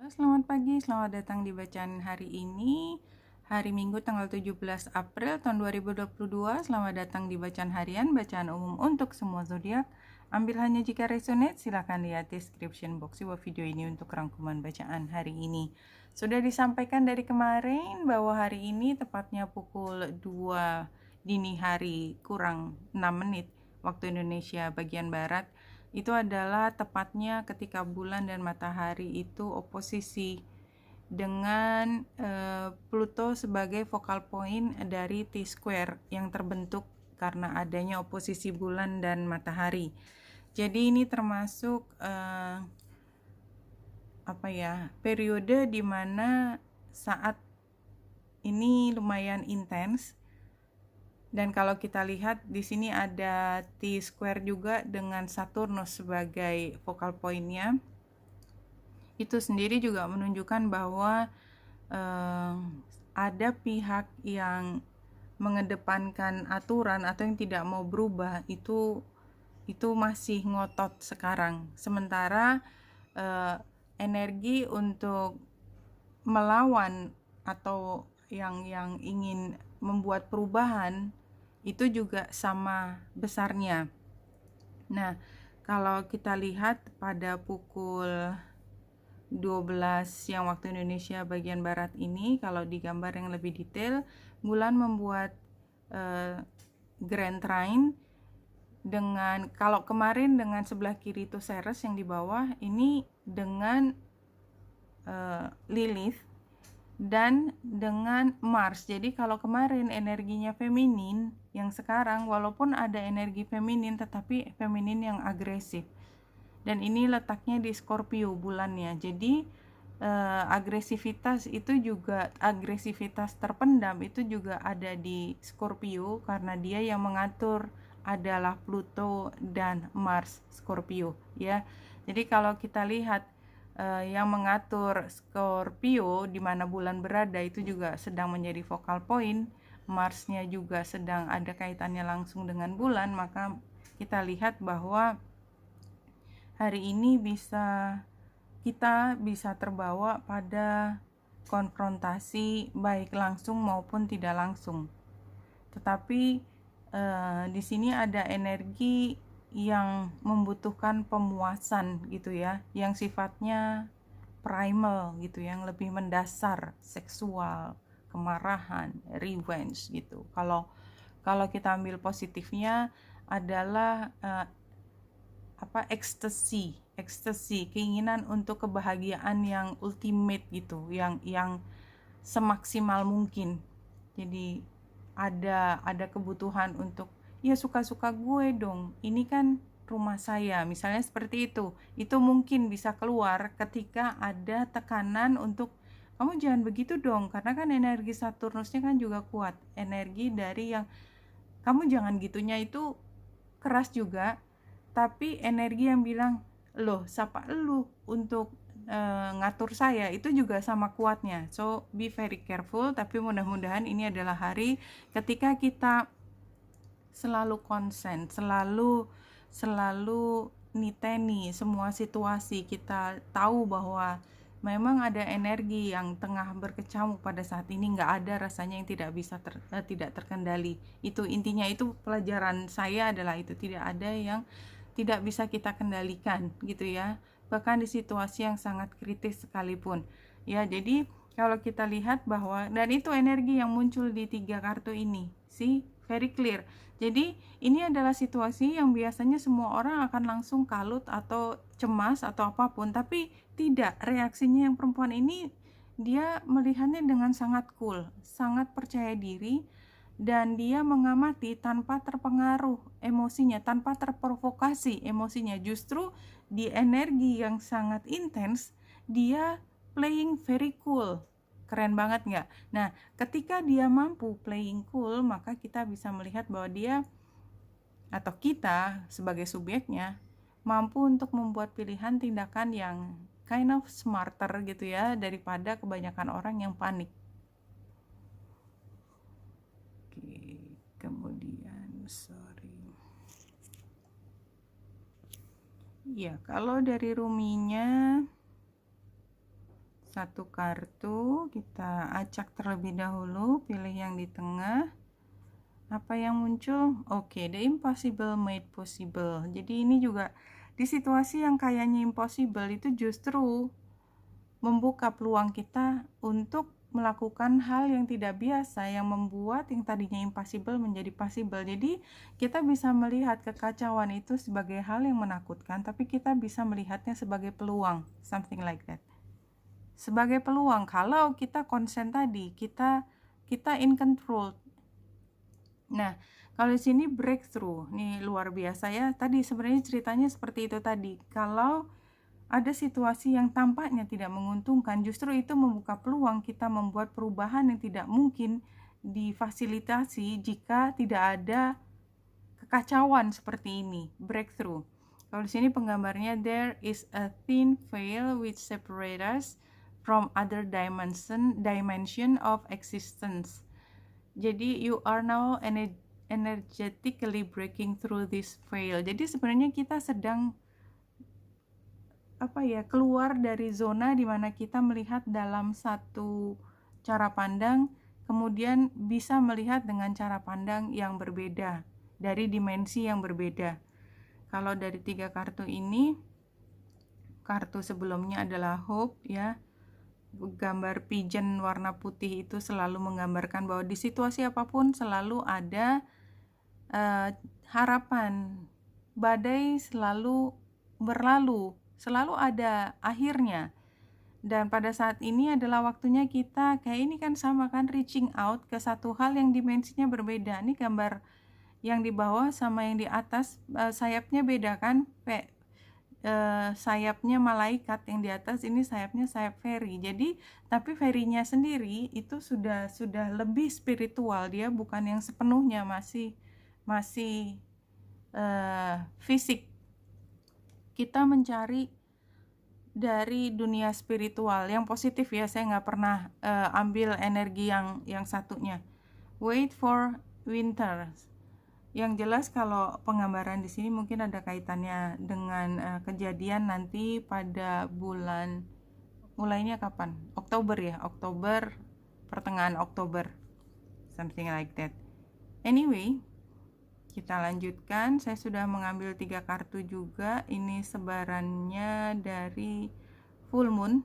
Halo, selamat pagi, selamat datang di bacaan hari ini, hari Minggu tanggal 17 April tahun 2022. Selamat datang di bacaan harian, bacaan umum untuk semua zodiak. Ambil hanya jika resonate, silakan lihat description box di bawah video ini untuk rangkuman bacaan hari ini. Sudah disampaikan dari kemarin bahwa hari ini tepatnya pukul 2 dini hari kurang 6 menit waktu Indonesia bagian barat, itu adalah tepatnya ketika bulan dan matahari itu oposisi dengan Pluto sebagai focal point dari T-square yang terbentuk karena adanya oposisi bulan dan matahari. Jadi ini termasuk periode di mana saat ini lumayan intens. Dan kalau kita lihat di sini ada T-square juga dengan Saturnus sebagai focal point-nya. Itu sendiri juga menunjukkan bahwa ada pihak yang mengedepankan aturan atau yang tidak mau berubah, itu masih ngotot sekarang. Sementara energi untuk melawan atau yang ingin membuat perubahan itu juga sama besarnya. Nah, kalau kita lihat pada pukul 12 siang waktu Indonesia bagian barat ini, kalau di gambar yang lebih detail, bulan membuat Grand Trine dengan, kalau kemarin dengan sebelah kiri itu Ceres yang di bawah, ini dengan Lilith dan dengan Mars. Jadi kalau kemarin energinya feminin, yang sekarang walaupun ada energi feminin tetapi feminin yang agresif. Dan ini letaknya di Scorpio bulannya. Jadi agresivitas itu juga, agresivitas terpendam itu juga ada di Scorpio karena dia yang mengatur adalah Pluto dan Mars Scorpio ya. Jadi kalau kita lihat yang mengatur Scorpio di mana bulan berada itu juga sedang menjadi focal point, Marsnya juga sedang ada kaitannya langsung dengan bulan, maka kita lihat bahwa hari ini kita bisa terbawa pada konfrontasi baik langsung maupun tidak langsung. Tetapi di sini ada energi yang membutuhkan pemuasan gitu ya, yang sifatnya primal gitu, yang lebih mendasar, seksual, kemarahan, revenge gitu. Kalau kita ambil positifnya adalah ekstasi, keinginan untuk kebahagiaan yang ultimate gitu, yang semaksimal mungkin. Jadi ada kebutuhan untuk ya suka-suka gue dong, ini kan rumah saya, misalnya seperti itu mungkin bisa keluar ketika ada tekanan untuk kamu jangan begitu dong, karena kan energi Saturnusnya kan juga kuat, energi dari yang kamu jangan gitunya itu keras juga, tapi energi yang bilang loh siapa lu untuk ngatur saya, itu juga sama kuatnya. So be very careful, tapi mudah-mudahan ini adalah hari ketika kita selalu konsen, selalu niteni semua situasi. Kita tahu bahwa memang ada energi yang tengah berkecamuk pada saat ini, nggak ada rasanya yang tidak bisa tidak terkendali. Itu intinya, itu pelajaran saya adalah itu, tidak ada yang tidak bisa kita kendalikan gitu ya, bahkan di situasi yang sangat kritis sekalipun ya. Jadi kalau kita lihat bahwa, dan itu energi yang muncul di 3 kartu ini sih very clear. Jadi ini adalah situasi yang biasanya semua orang akan langsung kalut atau cemas atau apapun, tapi tidak, reaksinya yang perempuan ini dia melihatnya dengan sangat cool, sangat percaya diri, dan dia mengamati tanpa terpengaruh emosinya, tanpa terprovokasi emosinya. Justru di energi yang sangat intens dia playing very cool. Keren banget nggak? Nah, ketika dia mampu playing cool, maka kita bisa melihat bahwa dia atau kita sebagai subjeknya mampu untuk membuat pilihan tindakan yang kind of smarter gitu ya, daripada kebanyakan orang yang panik. Kemudian ya, kalau dari ruminya satu kartu, kita acak terlebih dahulu, pilih yang di tengah. Apa yang muncul? Oke, the impossible made possible. Jadi ini juga di situasi yang kayaknya impossible itu justru membuka peluang kita untuk melakukan hal yang tidak biasa, yang membuat yang tadinya impossible menjadi possible. Jadi kita bisa melihat kekacauan itu sebagai hal yang menakutkan, tapi kita bisa melihatnya sebagai peluang, something like that. Sebagai peluang kalau kita konsen tadi, kita in control. Nah, kalau di sini breakthrough, nih luar biasa ya. Tadi sebenarnya ceritanya seperti itu tadi. Kalau ada situasi yang tampaknya tidak menguntungkan, justru itu membuka peluang kita membuat perubahan yang tidak mungkin difasilitasi jika tidak ada kekacauan seperti ini, breakthrough. Kalau di sini penggambarnya, there is a thin veil which separates us from other dimension of existence. Jadi you are now energetically breaking through this veil. Jadi sebenarnya kita sedang keluar dari zona di mana kita melihat dalam satu cara pandang, kemudian bisa melihat dengan cara pandang yang berbeda, dari dimensi yang berbeda. Kalau dari 3 kartu ini, kartu sebelumnya adalah hope ya. Gambar pigeon warna putih itu selalu menggambarkan bahwa di situasi apapun selalu ada harapan. Badai selalu berlalu, selalu ada akhirnya. Dan pada saat ini adalah waktunya kita, kayak ini kan sama kan, reaching out ke satu hal yang dimensinya berbeda. Ini gambar yang di bawah sama yang di atas, sayapnya beda kan, sayapnya malaikat, yang di atas ini sayapnya sayap fairy. Jadi tapi fairy-nya sendiri itu sudah lebih spiritual, dia bukan yang sepenuhnya masih fisik. Kita mencari dari dunia spiritual yang positif ya. Saya nggak pernah ambil energi yang satunya. Wait for winter. Yang jelas kalau penggambaran di sini mungkin ada kaitannya dengan kejadian nanti pada bulan, mulainya kapan? Oktober ya, Oktober, pertengahan Oktober, something like that. Anyway, kita lanjutkan. Saya sudah mengambil 3 kartu juga. Ini sebarannya dari full moon.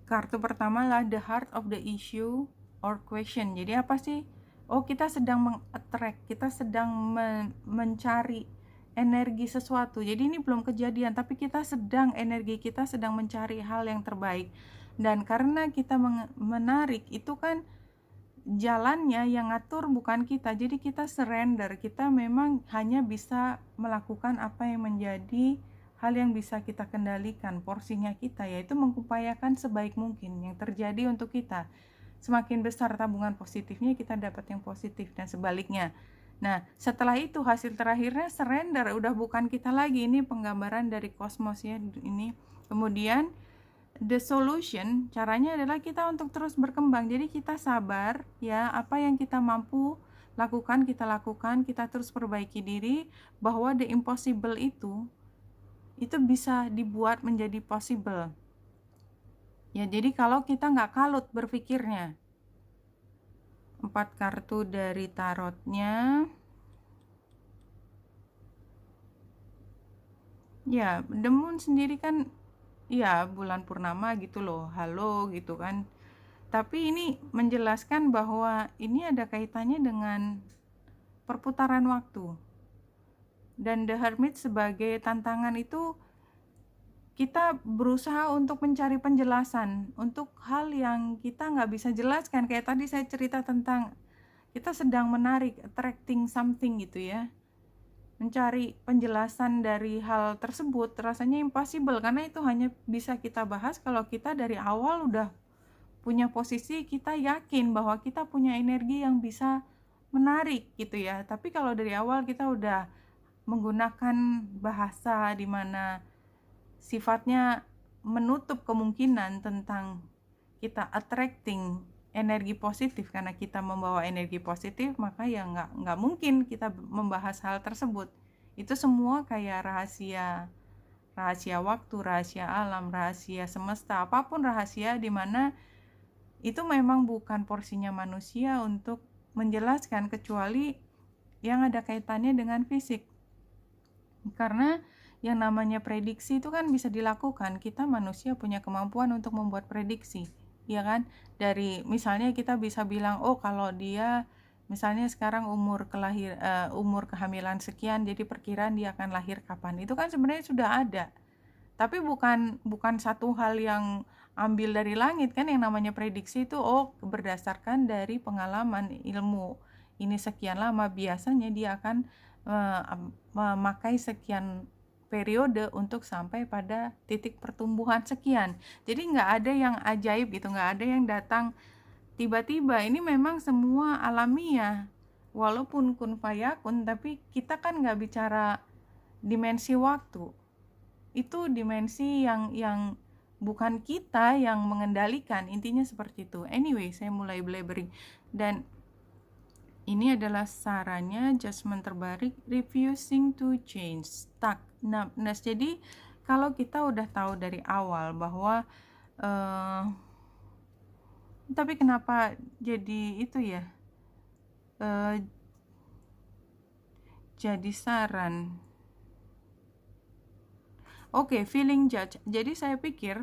Kartu pertama adalah the heart of the issue or question. Jadi apa sih? Oh, kita sedang meng-attract, kita sedang mencari energi sesuatu. Jadi ini belum kejadian, tapi energi kita sedang mencari hal yang terbaik. Dan karena kita menarik, itu kan jalannya yang ngatur bukan kita. Jadi kita surrender, kita memang hanya bisa melakukan apa yang menjadi hal yang bisa kita kendalikan, porsinya kita, yaitu mengupayakan sebaik mungkin yang terjadi untuk kita. Semakin besar tabungan positifnya, kita dapat yang positif dan sebaliknya. Nah, setelah itu hasil terakhirnya surrender, udah bukan kita lagi. Ini penggambaran dari kosmos ya ini. Kemudian the solution, caranya adalah kita untuk terus berkembang. Jadi kita sabar ya, apa yang kita mampu lakukan, kita terus perbaiki diri, bahwa the impossible itu bisa dibuat menjadi possible. Ya, jadi kalau kita nggak kalut berpikirnya. 4 kartu dari tarotnya. Ya, the moon sendiri kan ya bulan purnama gitu loh, halo gitu kan. Tapi ini menjelaskan bahwa ini ada kaitannya dengan perputaran waktu. Dan the hermit sebagai tantangan itu, kita berusaha untuk mencari penjelasan untuk hal yang kita nggak bisa jelaskan. Kayak tadi saya cerita tentang kita sedang menarik, attracting something gitu ya. Mencari penjelasan dari hal tersebut rasanya impossible, karena itu hanya bisa kita bahas kalau kita dari awal udah punya posisi, kita yakin bahwa kita punya energi yang bisa menarik gitu ya. Tapi kalau dari awal kita udah menggunakan bahasa di mana sifatnya menutup kemungkinan tentang kita attracting energi positif karena kita membawa energi positif, maka ya nggak mungkin kita membahas hal tersebut. Itu semua kayak rahasia rahasia waktu, rahasia alam, rahasia semesta, apapun rahasia di mana itu memang bukan porsinya manusia untuk menjelaskan kecuali yang ada kaitannya dengan fisik. Karena yang namanya prediksi itu kan bisa dilakukan. Kita manusia punya kemampuan untuk membuat prediksi, ya kan? Dari misalnya kita bisa bilang, oh kalau dia misalnya sekarang umur kehamilan sekian, jadi perkiraan dia akan lahir kapan. Itu kan sebenarnya sudah ada. Tapi bukan satu hal yang ambil dari langit kan, yang namanya prediksi itu berdasarkan dari pengalaman ilmu. Ini sekian lama biasanya dia akan memakai sekian periode untuk sampai pada titik pertumbuhan sekian. Jadi nggak ada yang ajaib gitu, nggak ada yang datang tiba-tiba. Ini memang semua alamiah, walaupun kun fayakun, tapi kita kan nggak bicara dimensi waktu. Itu dimensi yang bukan kita yang mengendalikan, intinya seperti itu. Anyway, saya mulai blabbering, dan ini adalah sarannya judgment terbalik, refusing to change, stuck. Nah, jadi kalau kita udah tahu dari awal bahwa tapi kenapa jadi itu ya, jadi saran. Oke, feeling judge. Jadi saya pikir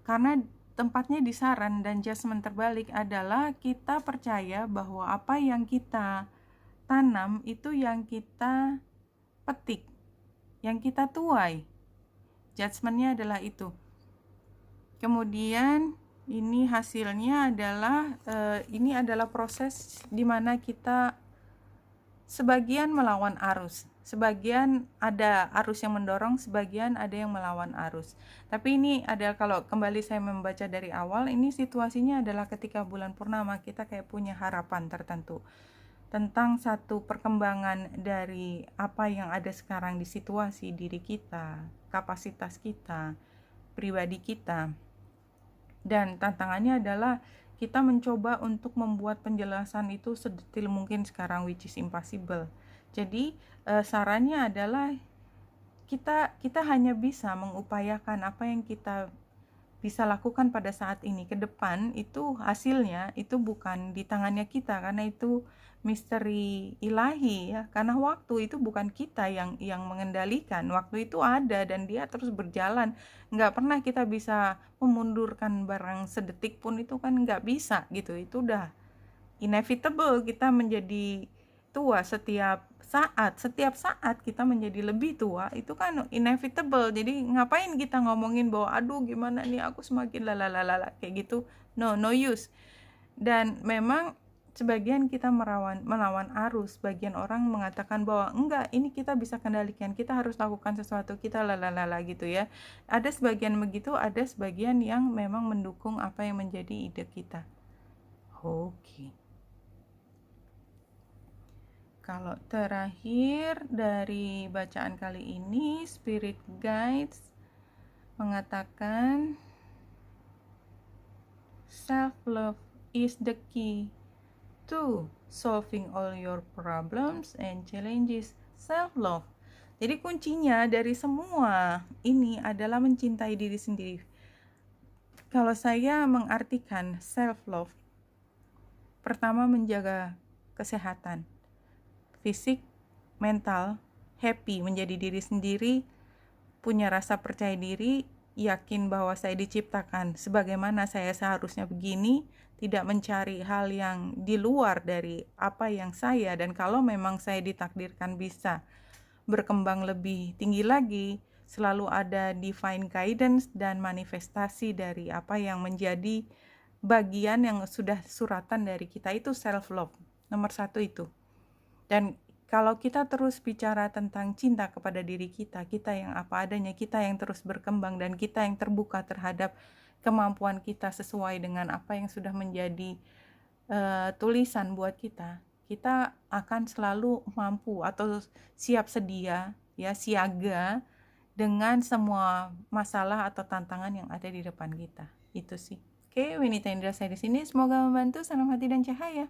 karena tempatnya di saran dan judgment terbalik adalah kita percaya bahwa apa yang kita tanam itu yang kita petik, yang kita tuai. Judgmentnya adalah itu. Kemudian ini hasilnya adalah ini adalah proses di mana kita sebagian melawan arus, sebagian ada arus yang mendorong, sebagian ada yang melawan arus. Tapi ini ada, kalau kembali saya membaca dari awal, ini situasinya adalah ketika bulan purnama kita kayak punya harapan tertentu tentang satu perkembangan dari apa yang ada sekarang di situasi diri kita, kapasitas kita, pribadi kita. Dan tantangannya adalah kita mencoba untuk membuat penjelasan itu sedetil mungkin sekarang, which is impossible. Jadi sarannya adalah kita hanya bisa mengupayakan apa yang kita bisa lakukan pada saat ini. Ke depan itu hasilnya itu bukan di tangannya kita, karena itu misteri ilahi ya. Karena waktu itu bukan kita yang mengendalikan. Waktu itu ada dan dia terus berjalan. Nggak pernah kita bisa memundurkan barang sedetik pun, itu kan nggak bisa gitu. Itu udah inevitable, kita menjadi tua setiap saat kita menjadi lebih tua, itu kan inevitable. Jadi ngapain kita ngomongin bahwa aduh gimana nih aku semakin lalalala kayak gitu, no use. Dan memang sebagian kita melawan arus, sebagian orang mengatakan bahwa enggak, ini kita bisa kendalikan, kita harus lakukan sesuatu, kita lalalala gitu ya. Ada sebagian begitu, ada sebagian yang memang mendukung apa yang menjadi ide kita. Oke. Kalau terakhir dari bacaan kali ini, Spirit Guides mengatakan self-love is the key to solving all your problems and challenges. Self-love. Jadi kuncinya dari semua ini adalah mencintai diri sendiri. Kalau saya mengartikan self-love, pertama menjaga kesehatan fisik, mental, happy, menjadi diri sendiri, punya rasa percaya diri, yakin bahwa saya diciptakan sebagaimana saya seharusnya begini, tidak mencari hal yang di luar dari apa yang saya, dan kalau memang saya ditakdirkan bisa berkembang lebih tinggi lagi, selalu ada divine guidance dan manifestasi dari apa yang menjadi bagian yang sudah suratan dari kita. Itu self-love, nomor 1 itu. Dan kalau kita terus bicara tentang cinta kepada diri kita, kita yang apa adanya, kita yang terus berkembang, dan kita yang terbuka terhadap kemampuan kita sesuai dengan apa yang sudah menjadi tulisan buat kita, kita akan selalu mampu atau siap sedia, ya, siaga dengan semua masalah atau tantangan yang ada di depan kita. Itu sih. Oke, Winita Indra saya di sini. Semoga membantu. Salam hati dan cahaya.